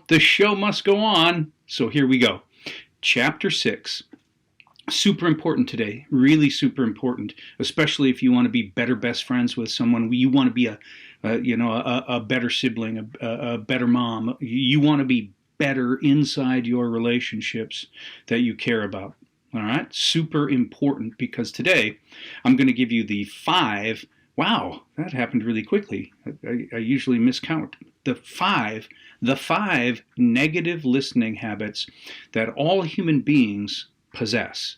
the show must go on. So here we go. Chapter 6. Super important today, really super important, especially if you want to be better best friends with someone. You want to be a better sibling, a better mom. You want to be better inside your relationships that you care about. All right, super important, because today I'm going to give you the 5. Wow, that happened really quickly. I usually miscount. The five negative listening habits that all human beings possess.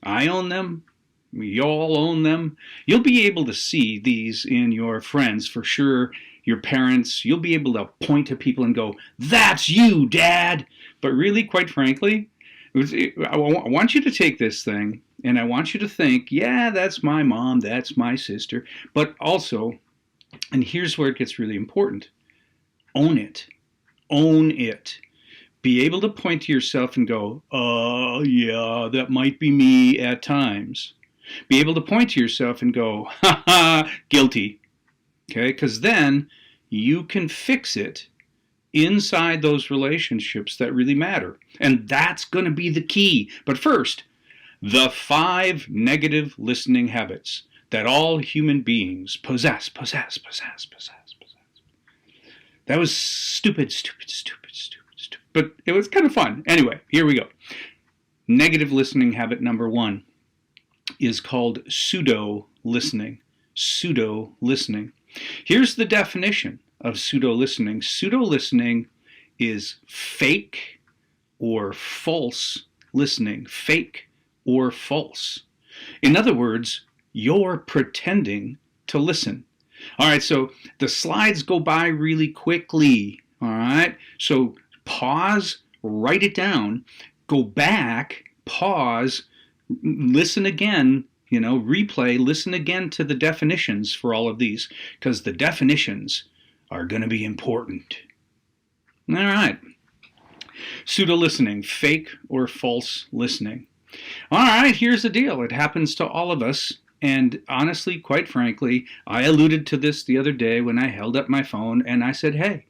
I own them. We all own them. You'll be able to see these in your friends for sure, your parents. You'll be able to point to people and go, "That's you, Dad." But really, quite frankly, I want you to take this thing and I want you to think, yeah, that's my mom, that's my sister. But also, and here's where it gets really important, own it. Own it. Be able to point to yourself and go, oh, yeah, that might be me at times. Be able to point to yourself and go, ha ha, guilty. Okay, because then you can fix it inside those relationships that really matter. And that's going to be the key. But first, the 5 negative listening habits that all human beings possess. That was stupid. But it was kind of fun. Anyway, here we go. Negative listening habit number 1 is called pseudo-listening. Pseudo-listening. Here's the definition of pseudo-listening. Pseudo-listening is fake or false listening. Fake or false. In other words, you're pretending to listen. All right, so the slides go by really quickly. All right, so pause, write it down, go back, pause, listen again, replay, listen again to the definitions for all of these, because the definitions are going to be important. All right. Pseudo-listening, fake or false listening. All right, here's the deal. It happens to all of us. And honestly, quite frankly, I alluded to this the other day when I held up my phone and I said, hey,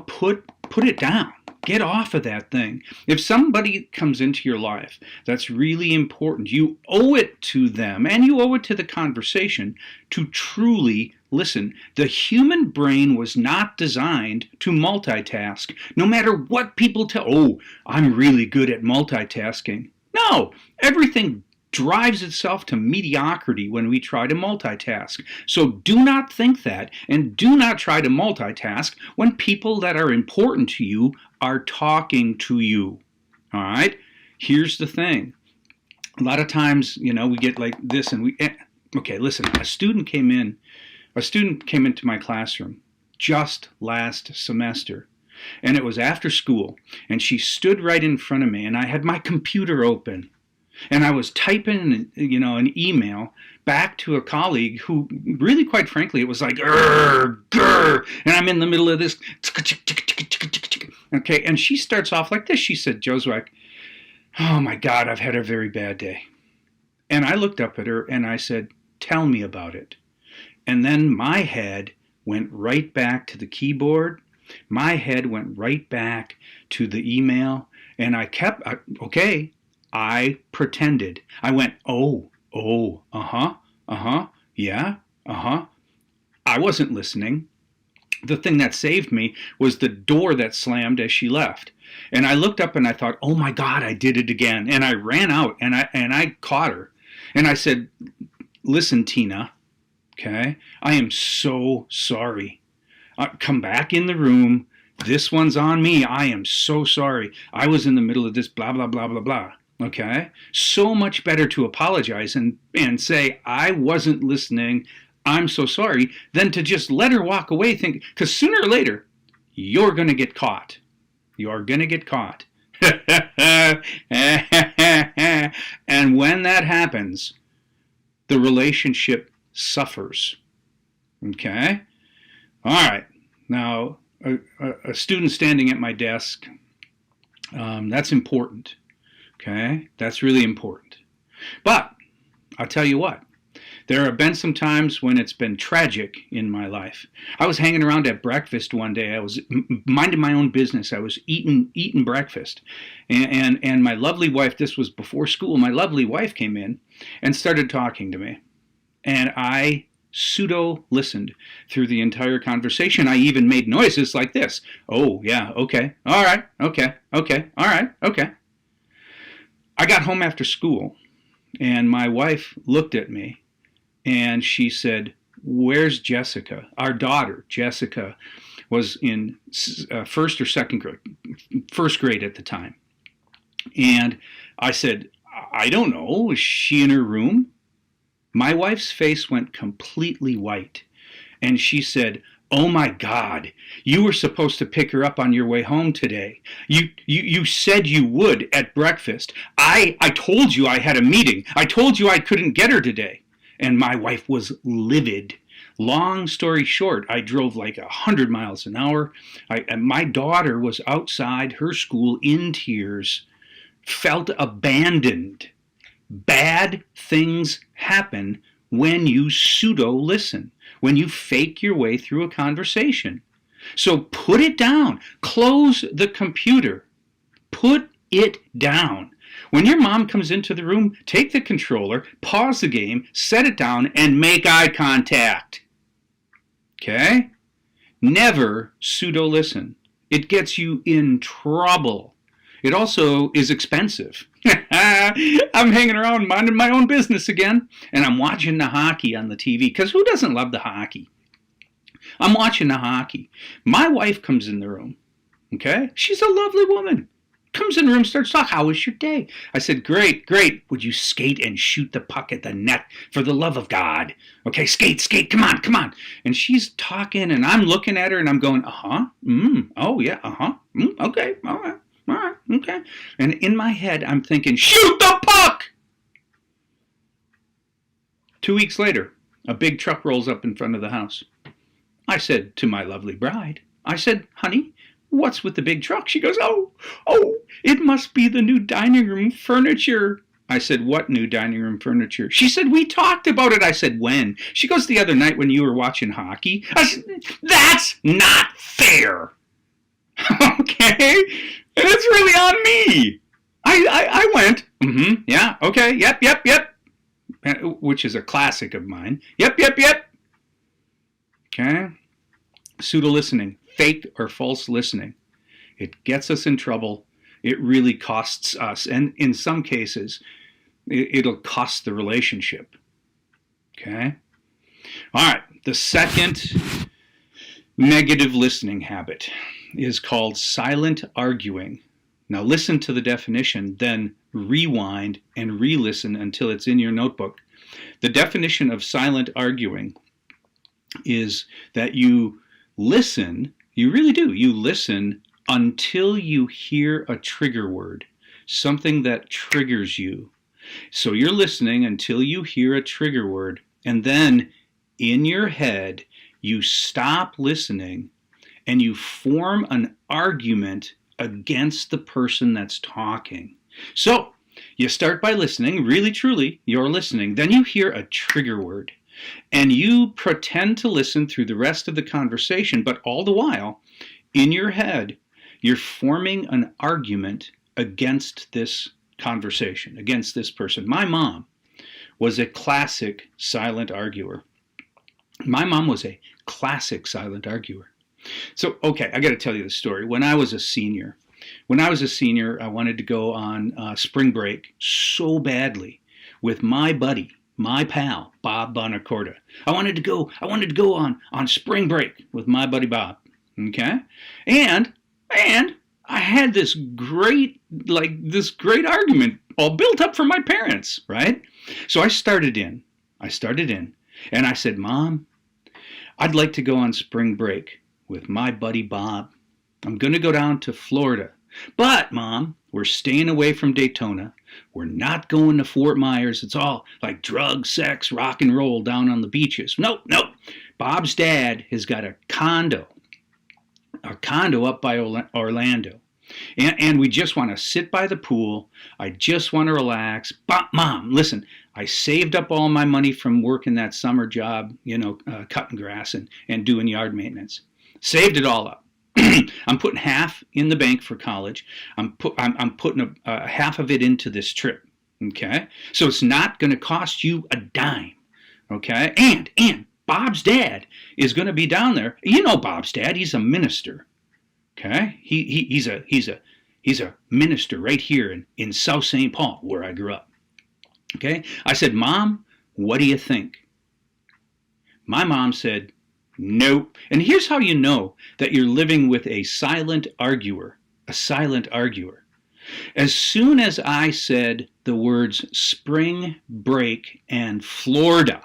put it down. Get off of that thing. If somebody comes into your life that's really important, you owe it to them and you owe it to the conversation to truly listen. The human brain was not designed to multitask. No matter what people tell, oh, I'm really good at multitasking. No, everything drives itself to mediocrity when we try to multitask. So do not think that, and do not try to multitask when people that are important to you are talking to you. All right? Here's the thing. A lot of times, we get like this and okay, listen, a student came into my classroom just last semester. And it was after school, and she stood right in front of me, and I had my computer open. And I was typing, an email back to a colleague who really, quite frankly, it was like, grr, and I'm in the middle of this, okay, and she starts off like this. She said, Joswiak, oh my God, I've had a very bad day. And I looked up at her and I said, tell me about it. And then my head went right back to the keyboard. My head went right back to the email, and I kept, okay, I pretended. I went, oh, yeah, I wasn't listening. The thing that saved me was the door that slammed as she left. And I looked up and I thought, oh my God, I did it again. And I ran out and I caught her. And I said, listen, Tina, okay, I am so sorry. Come back in the room. This one's on me. I am so sorry. I was in the middle of this blah, blah, blah, blah, blah. Okay? So much better to apologize and say, I wasn't listening, I'm so sorry, than to just let her walk away, because sooner or later, you're going to get caught. You're going to get caught. And when that happens, the relationship suffers. Okay? All right. Now, a student standing at my desk, that's important. Okay, that's really important. But I'll tell you what, There have been some times when it's been tragic in my life. I was hanging around at breakfast one day. I was minding my own business. I was eating breakfast. And my lovely wife, this was before school, my lovely wife came in and started talking to me. And I pseudo listened through the entire conversation. I even made noises like this. Oh, yeah, okay, all right, okay, okay, all right, okay. I got home after school, and my wife looked at me, and she said, "Where's Jessica?" Our daughter, Jessica, was in first or second grade, first grade at the time. And I said, "I don't know. Is she in her room?" My wife's face went completely white, and she said, "Oh my God, you were supposed to pick her up on your way home today. You said you would at breakfast. I told you I had a meeting. I told you I couldn't get her today." And my wife was livid. Long story short, I drove like 100 miles an hour. And my daughter was outside her school in tears, felt abandoned. Bad things happen when you pseudo-listen, when you fake your way through a conversation. So put it down. Close the computer. Put it down. When your mom comes into the room, take the controller, pause the game, set it down, and make eye contact. Okay? Never pseudo-listen. It gets you in trouble. It also is expensive. I'm hanging around minding my own business again, and I'm watching the hockey on the TV, because who doesn't love the hockey? I'm watching the hockey. My wife comes in the room, okay? She's a lovely woman. Comes in the room, starts talking, "How was your day?" I said, "Great, great. Would you skate and shoot the puck at the net for the love of God? Okay, skate, come on, come on." And she's talking, and I'm looking at her, and I'm going, oh yeah, okay, all right, okay. And in my head, I'm thinking, shoot the puck! 2 weeks later, a big truck rolls up in front of the house. I said to my lovely bride, I said, "Honey, what's with the big truck?" She goes, oh, it must be the new dining room furniture." I said, "What new dining room furniture?" She said, "We talked about it." I said, "When?" She goes, "The other night when you were watching hockey." I said, "That's not fair." Okay? And it's really on me. I went, yeah, okay, yep, which is a classic of mine. Yep. Okay? Pseudo-listening, fake or false listening. It gets us in trouble. It really costs us. And in some cases, it'll cost the relationship. Okay? All right. The second negative listening habit is called silent arguing. Now listen to the definition, then rewind and re-listen until it's in your notebook. The definition of silent arguing is that you listen, you really do, you listen until you hear a trigger word, something that triggers you. So you're listening until you hear a trigger word, and then in your head you stop listening and you form an argument against the person that's talking. So you start by listening, really truly, you're listening. Then you hear a trigger word, and you pretend to listen through the rest of the conversation, but all the while, in your head, you're forming an argument against this conversation, against this person. My mom was a classic silent arguer. My mom was a classic silent arguer. So, okay, I got to tell you the story. When I was a senior, I wanted to go on spring break so badly with my buddy, my pal, Bob Bonacorda. I wanted to go on spring break with my buddy Bob. Okay? And I had this great argument all built up for my parents, right? So I started in, and I said, "Mom, I'd like to go on spring break with my buddy Bob. I'm going to go down to Florida. But, Mom, we're staying away from Daytona. We're not going to Fort Myers. It's all like drugs, sex, rock and roll down on the beaches." Nope. Bob's dad has got a condo up by Orlando. And we just want to sit by the pool. I just want to relax. But, Mom, listen, I saved up all my money from working that summer job, cutting grass and doing yard maintenance. Saved it all up. I'm putting half in the bank for college. I'm putting half of it into this trip. Okay, so it's not going to cost you a dime. Okay, and Bob's dad is going to be down there. You know Bob's dad. He's a minister. Okay, he's a minister right here in South St. Paul, where I grew up. Okay, I said, Mom, what do you think? My mom said, nope. And here's how you know that you're living with a silent arguer. A silent arguer. As soon as I said the words spring break and Florida,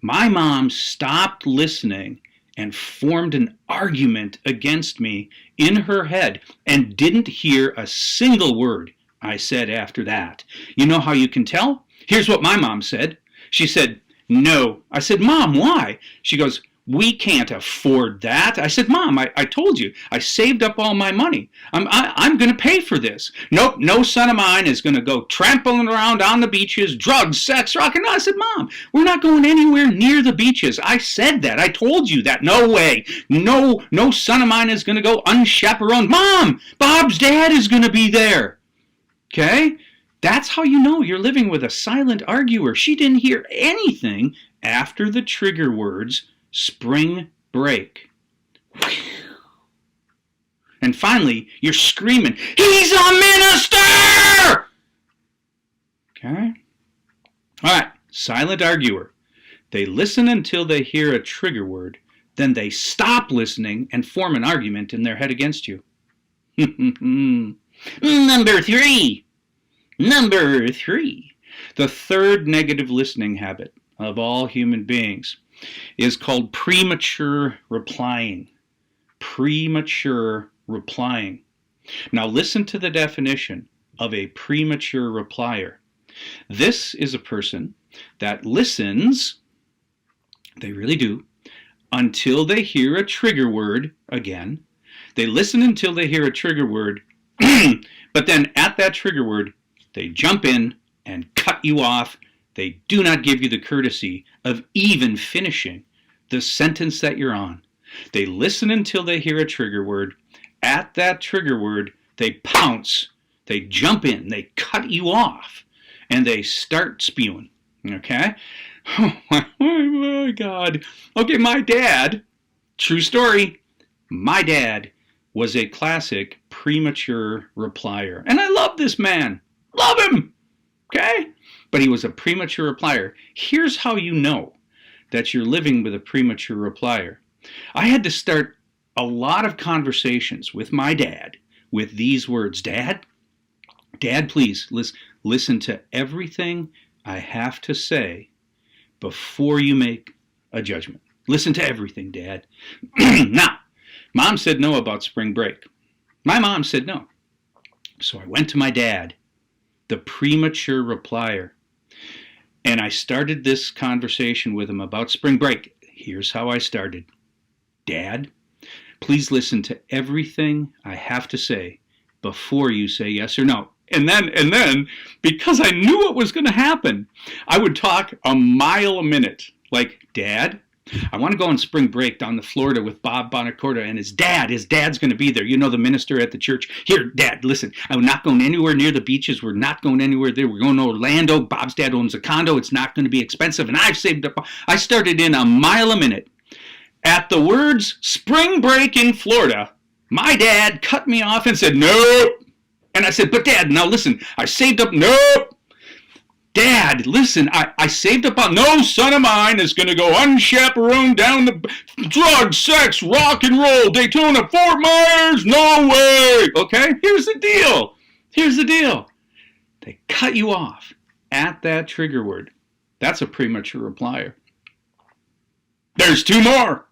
my mom stopped listening and formed an argument against me in her head and didn't hear a single word I said after that. You know how you can tell? Here's what my mom said. She said, no. I said, Mom, why? She goes, we can't afford that. I said, Mom, I told you, I saved up all my money. I'm going to pay for this. Nope, no son of mine is going to go trampling around on the beaches, drugs, sex, rock and roll. I said, Mom, we're not going anywhere near the beaches. I said that. I told you that. No way. No son of mine is going to go unchaperoned. Mom, Bob's dad is going to be there. Okay? That's how you know you're living with a silent arguer. She didn't hear anything after the trigger words spring break. And finally, you're screaming, he's a minister! Okay? All right, silent arguer. They listen until they hear a trigger word, then they stop listening and form an argument in their head against you. Number three. The third negative listening habit of all human beings is called premature replying. Premature replying. Now listen to the definition of a premature replier. This is a person that listens, they really do, until they hear a trigger word again. They listen until they hear a trigger word, but then at that trigger word, they jump in and cut you off. They do not give you the courtesy of even finishing the sentence that you're on. They listen until they hear a trigger word. At that trigger word, they pounce. They jump in. They cut you off. And they start spewing. Okay? Oh my God. Okay, my dad, true story, my dad was a classic premature replier. And I love this man. Love him. Okay? But he was a premature replier. Here's how you know that you're living with a premature replier. I had to start a lot of conversations with my dad with these words. Dad, please listen to everything I have to say before you make a judgment. Listen to everything, Dad. Now, Mom said no about spring break. My mom said no. So I went to my dad, the premature replier, and I started this conversation with him about spring break. Here's how I started. Dad, please listen to everything I have to say before you say yes or no. And then, because I knew what was going to happen, I would talk a mile a minute. Like, Dad, I want to go on spring break down to Florida with Bob Bonacorta and his dad. His dad's going to be there. You know, the minister at the church. Here, Dad, listen, I'm not going anywhere near the beaches. We're not going anywhere there. We're going to Orlando. Bob's dad owns a condo. It's not going to be expensive. And I've saved up. I started in a mile a minute. At the words spring break in Florida, my dad cut me off and said, nope. And I said, but Dad, now listen, I saved up. Nope. Dad, listen, I saved up on, no son of mine is going to go unchaperoned down the drugs, sex, rock and roll, Daytona, Fort Myers, no way. Okay, here's the deal. They cut you off at that trigger word. That's a premature replier. There's two more.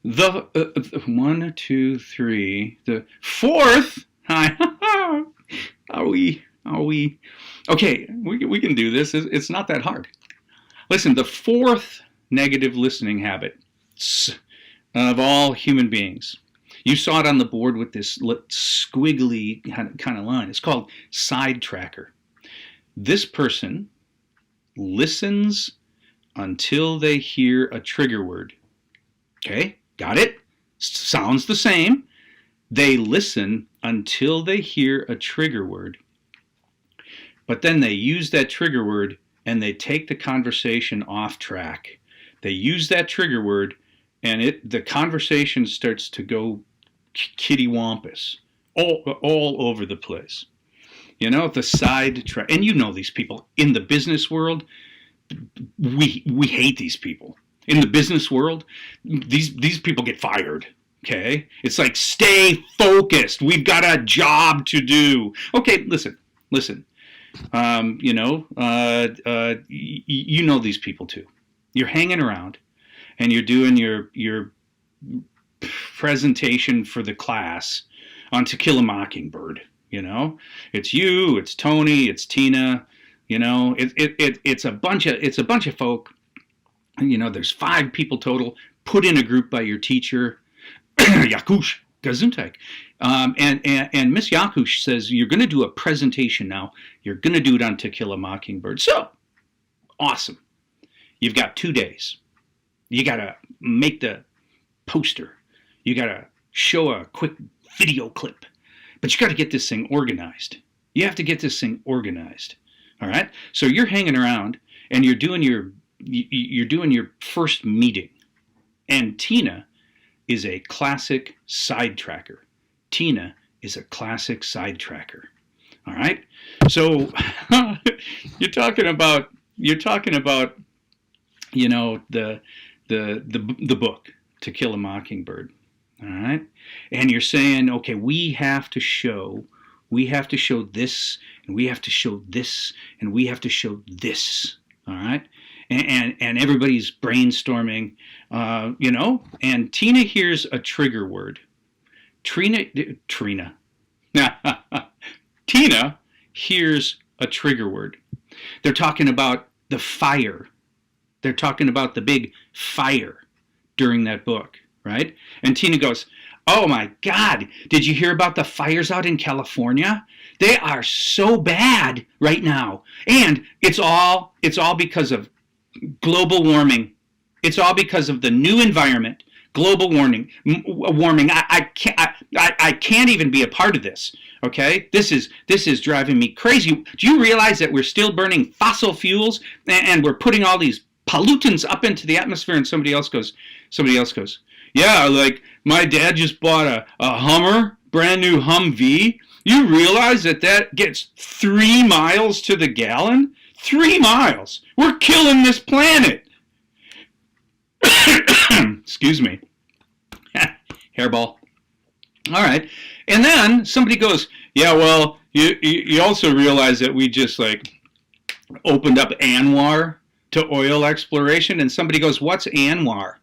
The 1, 2, 3, the fourth, are we? Okay, we can do this. It's not that hard. Listen, the fourth negative listening habit of all human beings. You saw it on the board with this squiggly kind of line. It's called sidetracker. This person listens until they hear a trigger word. Okay, got it? Sounds the same. They listen until they hear a trigger word, but then they use that trigger word and they take the conversation off track. They use that trigger word and the conversation starts to go kittywampus all over the place. You know, the side track. And you know these people. In the business world, we hate these people. In the business world, these people get fired. Okay? It's like, stay focused. We've got a job to do. Okay, listen. You know these people too. You're hanging around and you're doing your presentation for the class on To Kill a Mockingbird. You know, it's you, it's Tony, it's Tina. You know, it's a bunch of folk. You know, there's 5 people total, put in a group by your teacher, Yakush Gesundheit. And Miss Yakush says, you're going to do a presentation now. You're going to do it on To Kill a Mockingbird. So, awesome. You've got 2 days. You got to make the poster. You got to show a quick video clip. But you got to get this thing organized. You have to get this thing organized. All right? So you're hanging around and you're doing your first meeting. And Tina is a classic sidetracker. Tina is a classic sidetracker. All right? So you're talking about you know the book To Kill a Mockingbird. All right? And you're saying, okay, we have to show this, and we have to show this, and we have to show this. All right? And everybody's brainstorming, you know, and Tina hears a trigger word. Tina hears a trigger word. They're talking about the fire. They're talking about the big fire during that book, right? And Tina goes, oh my God, did you hear about the fires out in California? They are so bad right now. And it's all because of global warming. It's all because of the new environment. Global warming. I can't even be a part of this. Okay, this is driving me crazy. Do you realize that we're still burning fossil fuels and we're putting all these pollutants up into the atmosphere? And somebody else goes, yeah, like my dad just bought a Hummer, brand new Humvee. You realize that gets 3 miles to the gallon? 3 miles. We're killing this planet. Excuse me. Hairball. All right. And then somebody goes, yeah, well, you also realize that we just like opened up Anwar to oil exploration. And somebody goes, what's Anwar?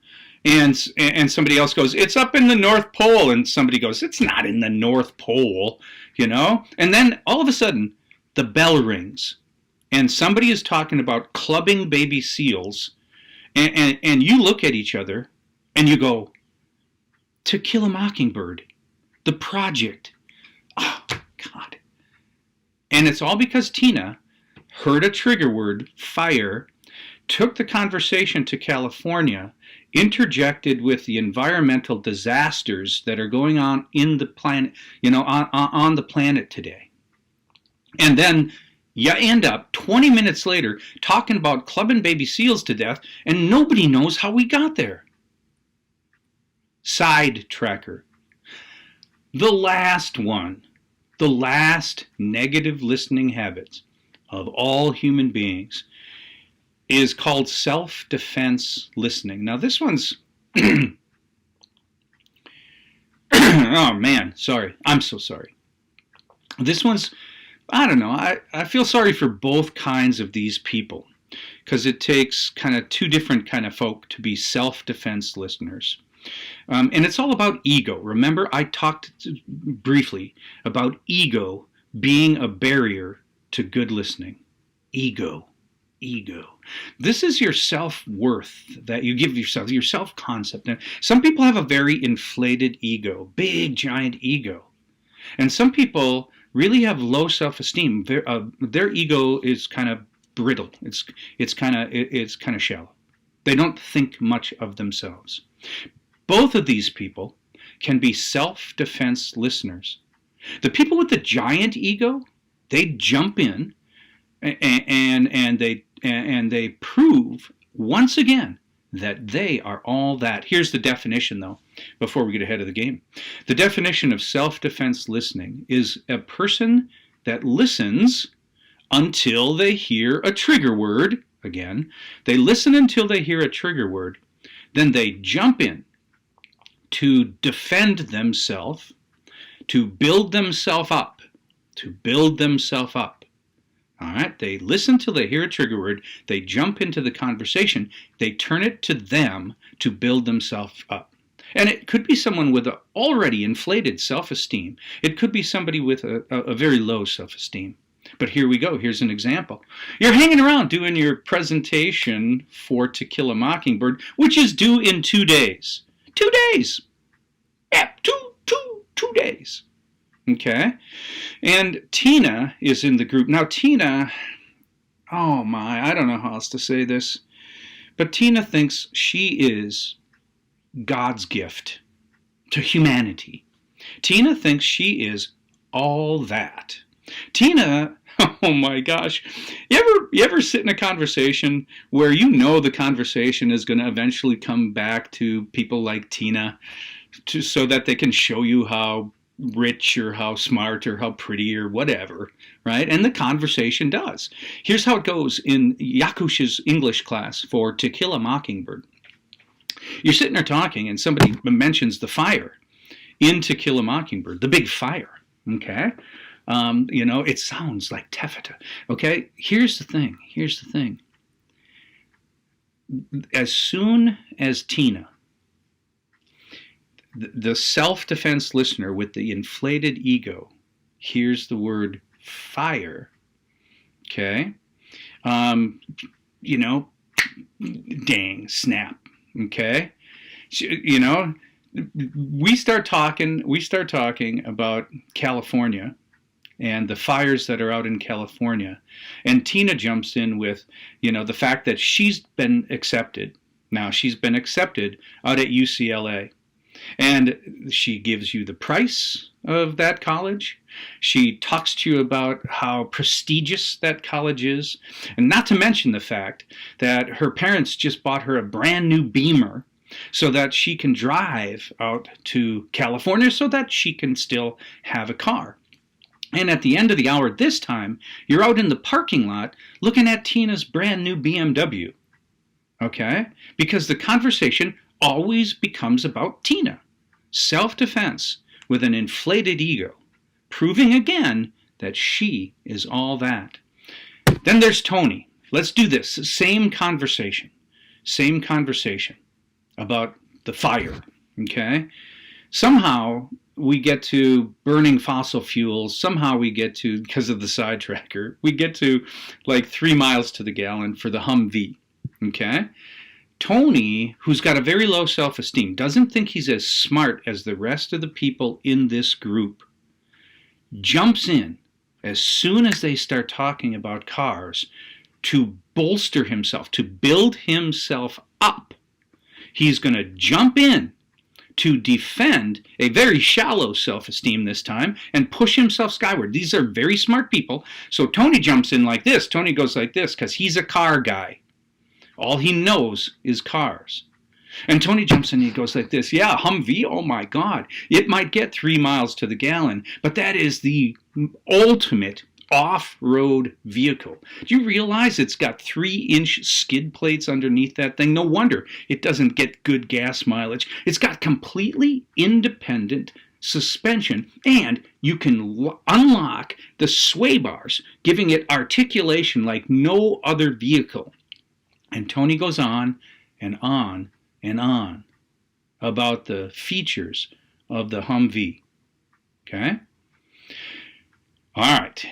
And somebody else goes, it's up in the North Pole. And somebody goes, it's not in the North Pole, you know? And then all of a sudden, the bell rings. And somebody is talking about clubbing baby seals. And you look at each other and you go, To Kill a Mockingbird, the project. Oh, God. And it's all because Tina heard a trigger word, fire, took the conversation to California, interjected with the environmental disasters that are going on in the planet, you know, on the planet today. And then you end up 20 minutes later talking about clubbing baby seals to death, and nobody knows how we got there. Sidetracker. The last one, the last negative listening habit of all human beings is called self-defense listening. Now this one's, oh man, sorry. I'm so sorry. This one's, I don't know, I feel sorry for both kinds of these people because it takes kind of 2 different kind of folk to be self-defense listeners. And it's all about ego. Remember, I talked briefly about ego being a barrier to good listening. Ego. This is your self-worth that you give yourself, your self-concept. And some people have a very inflated ego, big, giant ego. And some people really have low self-esteem. Their ego is kind of brittle. It's kind of shallow. They don't think much of themselves. Both of these people can be self-defense listeners. The people with the giant ego, they jump in and they prove once again that they are all that. Here's the definition, though, before we get ahead of the game. The definition of self-defense listening is a person that listens until they hear a trigger word. Again, they listen until they hear a trigger word. Then they jump in to defend themselves, to build themselves up, All right, they listen till they hear a trigger word, they jump into the conversation, they turn it to them to build themselves up. And it could be someone with an already inflated self-esteem. It could be somebody with a very low self-esteem. But here we go. Here's an example. You're hanging around doing your presentation for To Kill a Mockingbird, which is due in 2 days. 2 days. Yeah, two days. Okay? And Tina is in the group. Now, Tina, oh my, I don't know how else to say this, but Tina thinks she is God's gift to humanity. Tina thinks she is all that. Tina, oh my gosh, you ever sit in a conversation where you know the conversation is going to eventually come back to people like Tina so that they can show you how rich or how smart or how pretty or whatever, right? And the conversation does. Here's how it goes in Yakush's English class for To Kill a Mockingbird. You're sitting there talking and somebody mentions the fire in To Kill a Mockingbird, the big fire, okay? It sounds like Tefeta, okay? Here's the thing. As soon as Tina, the self-defense listener with the inflated ego, hears the word fire, okay? Dang, snap, okay? We start talking about California and the fires that are out in California. And Tina jumps in with, the fact that she's been accepted. Now, she's been accepted out at UCLA. And she gives you the price of that college. She talks to you about how prestigious that college is. And not to mention the fact that her parents just bought her a brand new Beamer so that she can drive out to California so that she can still have a car. And at the end of the hour this time, you're out in the parking lot looking at Tina's brand new BMW. Okay? Because the conversation always becomes about Tina. Self-defense with an inflated ego, proving again that she is all that. Then there's Tony. Let's do this. Same conversation about the fire. Okay? Somehow we get to burning fossil fuels. Somehow we get to, because of the sidetracker, we get to like 3 miles to the gallon for the Humvee. Okay? Tony, who's got a very low self-esteem, doesn't think he's as smart as the rest of the people in this group, jumps in as soon as they start talking about cars to bolster himself, to build himself up. He's going to jump in to defend a very shallow self-esteem this time and push himself skyward. These are very smart people. So Tony jumps in like this. Tony goes like this because he's a car guy. All he knows is cars. And Tony jumps in and he goes like this. Yeah, Humvee, oh my God. It might get 3 miles to the gallon, but that is the ultimate off-road vehicle. Do you realize it's got 3-inch skid plates underneath that thing? No wonder it doesn't get good gas mileage. It's got completely independent suspension, and you can unlock the sway bars, giving it articulation like no other vehicle. And Tony goes on and on and on about the features of the Humvee. Okay? All right.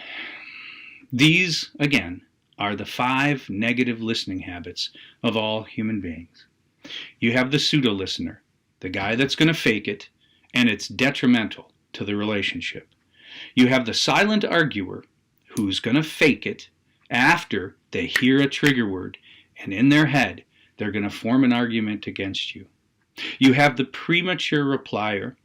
These, again, are the 5 negative listening habits of all human beings. You have the pseudo-listener, the guy that's going to fake it, and it's detrimental to the relationship. You have the silent arguer, who's going to fake it, after they hear a trigger word, and in their head, they're going to form an argument against you. You have the premature replier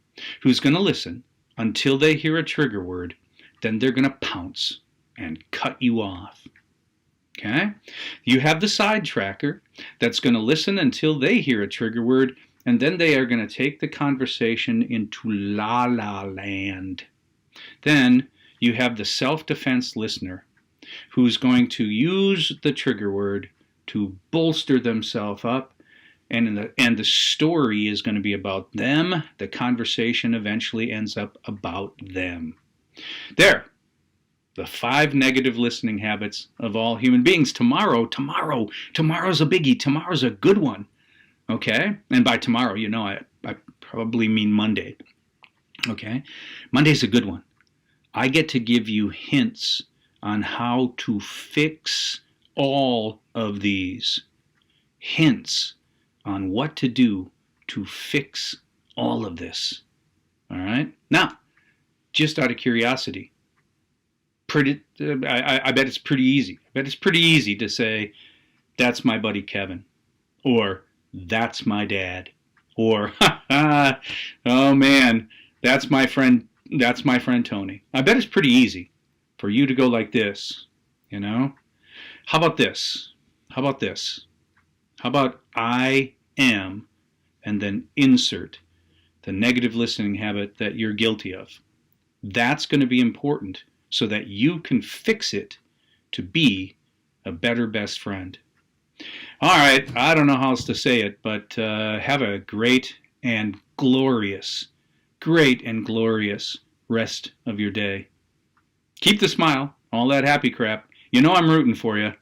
who's going to listen until they hear a trigger word, then they're going to pounce and cut you off. Okay? You have the sidetracker that's going to listen until they hear a trigger word, and then they are going to take the conversation into la-la land. Then you have the self-defense listener who's going to use the trigger word to bolster themselves up, and the story is going to be about them. The conversation eventually ends up about them. There. The 5 negative listening habits of all human beings. Tomorrow's a biggie. Tomorrow's a good one. Okay? And by tomorrow, you know, I probably mean Monday. Okay? Monday's a good one. I get to give you hints on how to fix all of these. Hints on what to do to fix all of this. All right? Now, just out of curiosity, I bet it's pretty easy. I bet it's pretty easy to say, that's my buddy Kevin, or that's my dad, or oh man, that's my friend Tony. I bet it's pretty easy for you to go like this, you know? How about this? How about I am, and then insert the negative listening habit that you're guilty of. That's going to be important so that you can fix it to be a better best friend. All right, I don't know how else to say it, but have a great and glorious rest of your day. Keep the smile, all that happy crap. You know I'm rooting for you.